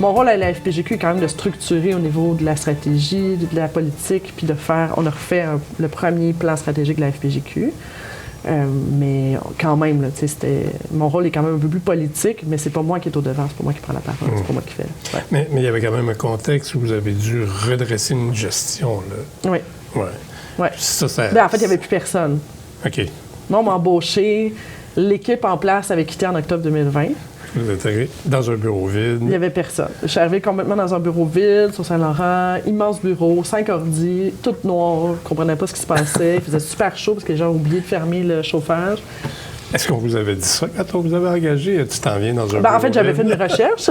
mon rôle à la FPGQ est quand même de structurer au niveau de la stratégie, de la politique, puis on a refait le premier plan stratégique de la FPGQ. Mais quand même, là, mon rôle est quand même un peu plus politique, mais c'est pas moi qui est au devant, c'est pas moi qui prends la parole, c'est pas moi qui fais. Ouais. Mais il y avait quand même un contexte où vous avez dû redresser une gestion, là. Oui. Ouais. Ouais. Ça, Ben, en fait, il n'y avait plus personne. OK. Moi, on m'a embauché. L'équipe en place avait quitté en octobre 2020. Vous êtes arrivé dans un bureau vide. Il n'y avait personne. Je suis arrivée complètement dans un bureau vide, sur Saint-Laurent, immense bureau, 5 ordi, tout noir, je ne comprenais pas ce qui se passait. Il faisait super chaud parce que les gens ont oublié de fermer le chauffage. Est-ce qu'on vous avait dit ça quand on vous avait engagé? Tu t'en viens dans un bureau En fait, j'avais fait vide? des recherches.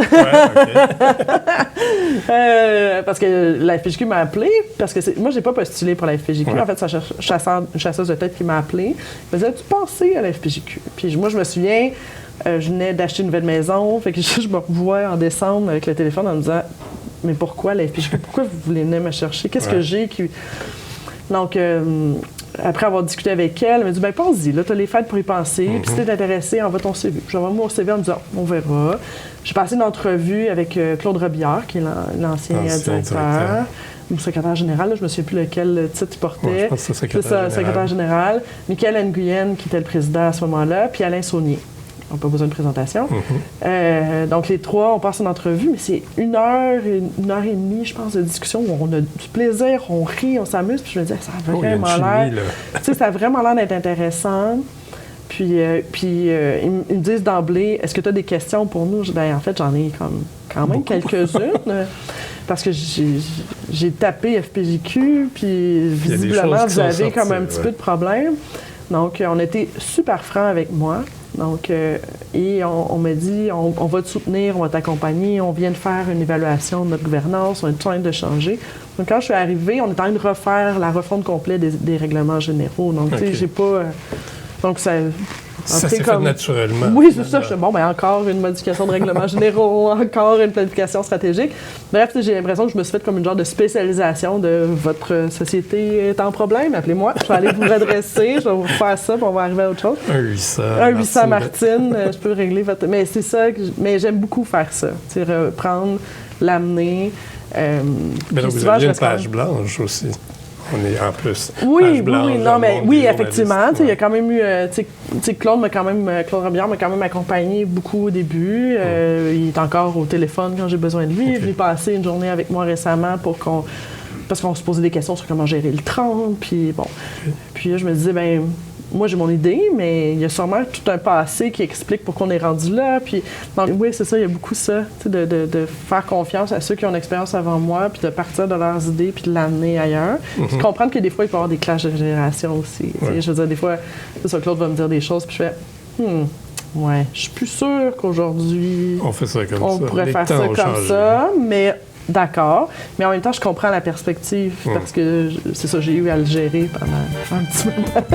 Parce que la FPJQ m'a appelé, parce que moi, j'ai pas postulé pour la FPJQ. Ouais. En fait, c'est une chasseuse de tête qui m'a appelé. Elle me disait, as-tu pensé à la FPJQ? Puis moi, je me souviens, je venais d'acheter une nouvelle maison, fait que je me revois en décembre avec le téléphone en me disant, mais pourquoi la FPJQ? Pourquoi vous voulez venir me chercher? Qu'est-ce que j'ai qui... Donc, après avoir discuté avec elle, elle m'a dit, ben pense-y, là, tu as les fêtes pour y penser, puis si t'es intéressé, envoie ton CV. J'envoie mon CV en me disant, on verra. J'ai passé une entrevue avec Claude Robillard, qui est l'ancien directeur, ou secrétaire général, là, je me souviens plus lequel titre il portait. Ouais, je pense que c'est secrétaire général. Michael Nguyen, qui était le président à ce moment-là, puis Alain Saunier. On n'a pas besoin de présentation. Donc, les trois, on passe une entrevue, mais c'est une heure et demie, je pense, de discussion où on a du plaisir, on rit, on s'amuse. Puis je me dis, ça a vraiment l'air... Tu sais, ça a vraiment l'air d'être intéressant. Puis ils me disent d'emblée, est-ce que tu as des questions pour nous? Ben, en fait, j'en ai quand même quelques-unes. Parce que j'ai tapé FPJQ, puis visiblement, vous avez comme un petit peu de problème. Donc, on a été super francs avec moi. Donc, et on m'a dit, on va te soutenir, on va t'accompagner, on vient de faire une évaluation de notre gouvernance, on est en train de changer. Donc, quand je suis arrivée, on est en train de refaire la refonte complète des règlements généraux. Donc, tu sais, j'ai pas... donc, ça s'est fait naturellement. Oui, c'est ça. Bon, ben encore une modification de règlements généraux, encore une planification stratégique. Bref, j'ai l'impression que je me suis faite comme une genre de spécialisation de votre société est en problème. Appelez-moi, je vais aller vous redresser, je vais vous faire ça, puis on va arriver à autre chose. Un 800 Martine, je peux régler votre... Mais c'est ça, mais j'aime beaucoup faire ça. Tu sais, reprendre, l'amener. Mais donc, vous aviez une page blanche aussi. On est en plus. Oui, effectivement. Il y a quand même eu. Claude Robillard m'a quand même accompagné beaucoup au début. Il est encore au téléphone quand j'ai besoin de lui. Il est venu passer une journée avec moi récemment parce qu'on se posait des questions sur comment gérer le 30. Puis bon. Puis là, je me disais, ben moi, j'ai mon idée, mais il y a sûrement tout un passé qui explique pourquoi on est rendu là. Puis, donc, oui, c'est ça, il y a beaucoup ça, de faire confiance à ceux qui ont l'expérience avant moi, puis de partir de leurs idées, puis de l'amener ailleurs. Puis de comprendre que des fois, il peut y avoir des clashs de génération aussi. Je veux dire, des fois, c'est ça, Claude va me dire des choses, puis je fais, ouais, je suis plus sûre qu'aujourd'hui, on fait ça comme on ça. pourrait faire ça comme ça, mais... D'accord, mais en même temps, je comprends la perspective parce que c'est ça, j'ai eu à le gérer pendant un petit moment.